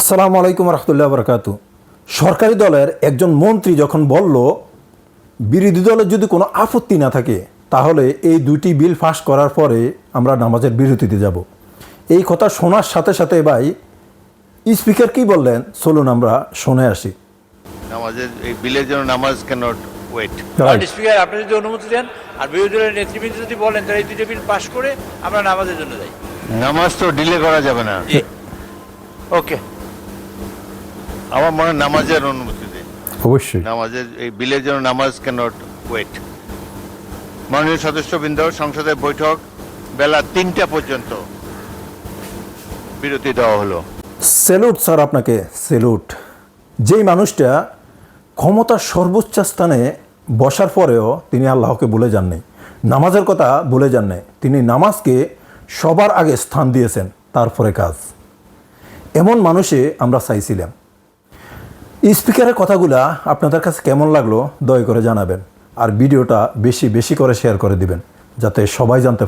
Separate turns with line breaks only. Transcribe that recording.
আসসালামু আলাইকুম রহমতুল্লাহ বরকাতু। সরকারি দলের একজন মন্ত্রী যখন বলল বিরোধী দলের যদি কোনো আপত্তি না থাকে তাহলে এই দুইটি বিল পাস করার পরে আমরা নামাজের বিরতিতে যাব, এই কথা শোনার সাথে সাথে ভাই স্পিকার কি বললেন চলুন আমরা শুনে আসি।
নামাজের এই বিলের জন্য নামাজ ক্যানট ওয়েট।
স্পিকার আপনি যদি অনুমতি দেন আর বিরোধী দলের নেতৃবৃন্দ যদি বলেন তাহলে এই দুটো বিল পাস করে আমরা নামাজের জন্য যাই।
নামাজ তো ডিলে করা যাবে না।
ওকে,
আমার মনে হয় নামাজের অনুমতি দিন।
অবশ্যই
নামাজের এই বিলের জন্য নামাজ ক্যানট ওয়েট। মাননীয় সদস্যবৃন্দ, সংসদের বৈঠক বেলা ৩টা পর্যন্ত বিরতি দেওয়া হলো।
স্যালুট স্যার, আপনাকে স্যালুট। যেই মানুষটা ক্ষমতার সর্বোচ্চ স্থানে বসার পরেও তিনি আল্লাহকে ভুলে যান নাই, নামাজের কথা ভুলে যান নাই, তিনি নামাজকে সবার আগে স্থান দিয়েছেন, তারপরে কাজ। এমন মানুষে আমরা চাইছিলাম। স্পিকারের কথাগুলা আপনাদের কাছে কেমন লাগলো দয়া করে জানাবেন, আর ভিডিওটা বেশি বেশি করে শেয়ার করে দিবেন যাতে সবাই জানতে